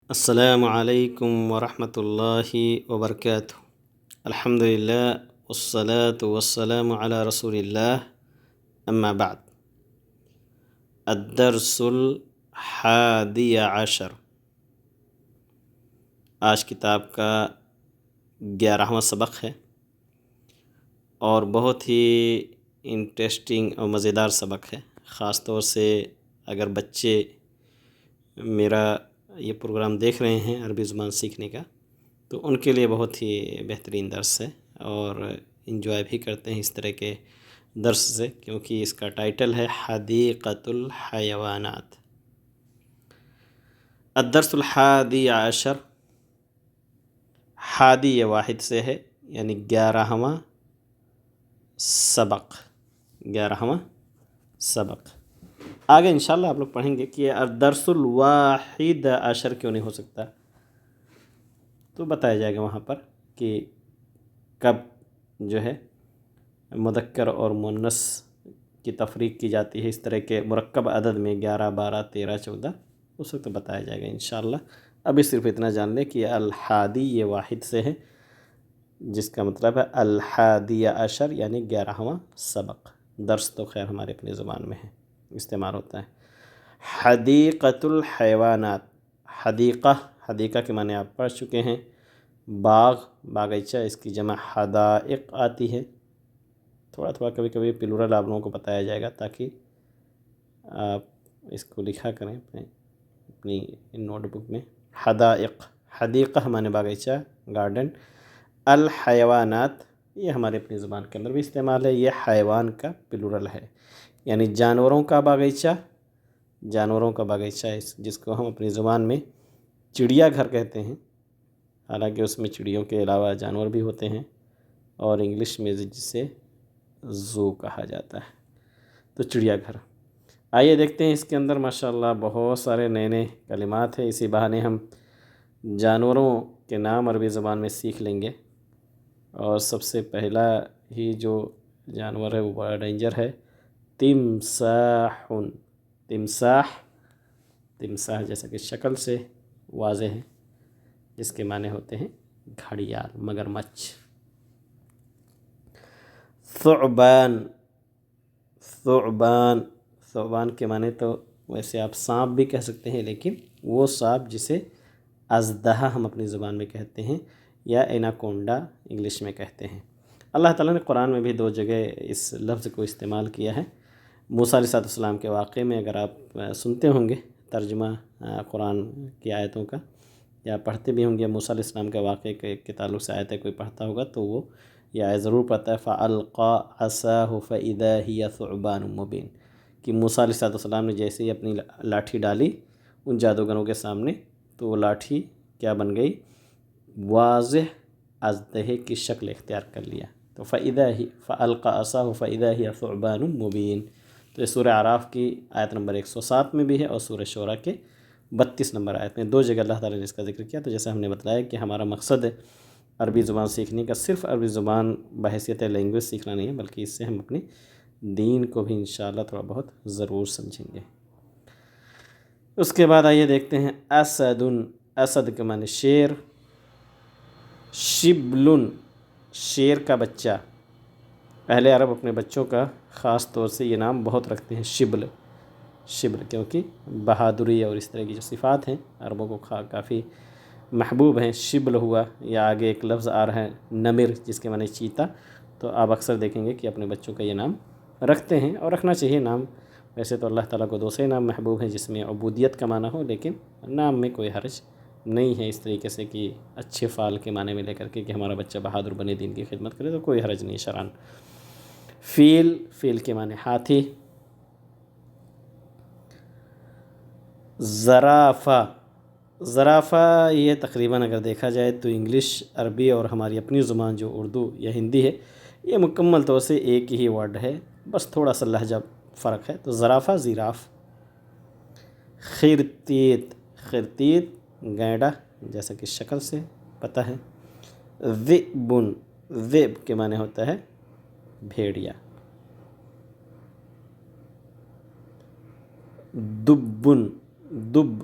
السلام علیکم ورحمۃ اللہ وبرکاتہ۔ الحمدللہ والصلاة والسلام علی رسول اللہ، اما بعد۔ الدرس الحادی عشر، آج کتاب کا 11واں سبق ہے اور بہت ہی انٹرسٹنگ اور مزیدار سبق ہے، خاص طور سے اگر بچے میرا یہ پروگرام دیکھ رہے ہیں عربی زبان سیکھنے کا تو ان کے لیے بہت ہی بہترین درس ہے اور انجوائے بھی کرتے ہیں اس طرح کے درس سے، کیونکہ اس کا ٹائٹل ہے حدیقۃ الحیوانات۔ الدرس الحادی عشر، حادی یہ واحد سے ہے یعنی 11واں سبق، 11واں سبق۔ آگے انشاءاللہ آپ لوگ پڑھیں گے کہ الدرس الواحد عشر کیوں نہیں ہو سکتا، تو بتایا جائے گا وہاں پر کہ کب جو ہے مذکر اور مؤنث کی تفریق کی جاتی ہے اس طرح کے مرکب عدد میں 11، 12، 13، 14، اس وقت بتایا جائے گا انشاءاللہ۔ ابھی صرف اتنا جان لیں کہ الحادی یہ واحد سے ہے، جس کا مطلب ہے الحادی عشر یعنی 11واں سبق۔ درس تو خیر ہمارے اپنی زبان میں ہے، استعمال ہوتا ہے۔ حدیقۃ الحیوانات، حدیقہ، حدیقہ کے معنی آپ پڑھ چکے ہیں، باغ، باغیچہ، اس کی جمع حدائق آتی ہے۔ تھوڑا تھوڑا کبھی کبھی پلورل آپ لوگوں کو بتایا جائے گا تاکہ آپ اس کو لکھا کریں اپنی نوٹ بک میں۔ حدائق، حدیقہ معنی باغیچہ، گارڈن۔ الحیوانات یہ ہمارے اپنی زبان کے اندر بھی استعمال ہے، یہ حیوان کا پلورل ہے یعنی جانوروں کا باغیچہ، جانوروں کا باغیچہ جس کو ہم اپنی زبان میں چڑیا گھر کہتے ہیں، حالانکہ اس میں چڑیوں کے علاوہ جانور بھی ہوتے ہیں، اور انگلش میں جسے زو کہا جاتا ہے، تو چڑیا گھر۔ آئیے دیکھتے ہیں اس کے اندر ماشاءاللہ بہت سارے نئے نئے کلمات ہیں، اسی بہانے ہم جانوروں کے نام عربی زبان میں سیکھ لیں گے۔ اور سب سے پہلا ہی جو جانور ہے وہ بڑا ڈینجر ہے، تمساح۔ تمساح، تمساح جیسا کہ شکل سے واضح ہے، جس کے معنی ہوتے ہیں گھڑیال، مگرمچھ۔ ثعبان، ثعبان، ثعبان کے معنی تو ویسے آپ سانپ بھی کہہ سکتے ہیں، لیکن وہ سانپ جسے اژدہا ہم اپنی زبان میں کہتے ہیں یا ایناکونڈا انگلش میں کہتے ہیں۔ اللہ تعالیٰ نے قرآن میں بھی 2 جگہ اس لفظ کو استعمال کیا ہے۔ موسیٰ علیہ السلام کے واقعے میں اگر آپ سنتے ہوں گے ترجمہ قرآن کی آیتوں کا، یا پڑھتے بھی ہوں گے، موسیٰ علیہ السلام کے واقعے کے تعلق سے آیتیں کوئی پڑھتا ہوگا تو وہ یہ آیت ضرور پڑھتا ہے، فَأَلْقَىٰ عَصَاهُ فَإِذَا هِيَ ثُعْبَانٌ مُّبِينٌ، کہ موسیٰ علیہ السلام نے جیسے ہی اپنی لاٹھی ڈالی ان جادوگروں کے سامنے تو وہ لاٹھی کیا بن گئی؟ واضح اژدہے کی شکل اختیار کر لیا۔ تو فَأَلْقَىٰ عَصَاهُ فَإِذَا هِيَ ثُعْبَانٌ مُّبِينٌ، تو یہ سورہ اعراف کی آیت نمبر 107 میں بھی ہے اور سورہ شعراء کے 32 نمبر آیت میں 2 جگہ اللہ تعالیٰ نے اس کا ذکر کیا۔ تو جیسے ہم نے بتلایا کہ ہمارا مقصد ہے عربی زبان سیکھنے کا صرف عربی زبان بحیثیت لینگویج سیکھنا نہیں ہے، بلکہ اس سے ہم اپنے دین کو بھی انشاءاللہ تھوڑا بہت ضرور سمجھیں گے۔ اس کے بعد آئیے دیکھتے ہیں اسد، اسد کے معنی شیر۔ شبل، شیر کا بچہ۔ اہل عرب اپنے بچوں کا خاص طور سے یہ نام بہت رکھتے ہیں، شبل، شبل، کیونکہ بہادری اور اس طرح کی جو صفات ہیں عربوں کو کافی محبوب ہیں۔ شبل ہوا، یا آگے ایک لفظ آ رہا ہے نمر جس کے معنی چیتا، تو آپ اکثر دیکھیں گے کہ اپنے بچوں کا یہ نام رکھتے ہیں اور رکھنا چاہیے نام۔ ویسے تو اللہ تعالیٰ کو دوسرے نام محبوب ہیں جس میں عبودیت کا معنی ہو، لیکن نام میں کوئی حرج نہیں ہے، اس طریقے سے کہ اچھے فعال کے معنی میں لے کر کے کہ ہمارا بچہ بہادر بنے، دین کی خدمت کرے، تو کوئی حرج نہیں شرعاً۔ فیل، فیل کے معنی ہاتھی۔ زرافہ، زرافہ یہ تقریباً اگر دیکھا جائے تو انگلش، عربی اور ہماری اپنی زبان جو اردو یا ہندی ہے، یہ مکمل طور سے ایک ہی ورڈ ہے، بس تھوڑا سا لہجہ فرق ہے۔ تو زرافہ، زیراف۔ خرتیت، خرتیت گینڈا جیسا کہ شکل سے پتہ ہے۔ ذئب، ذئب کے معنی ہوتا ہے بھیڑیا۔ دب، دب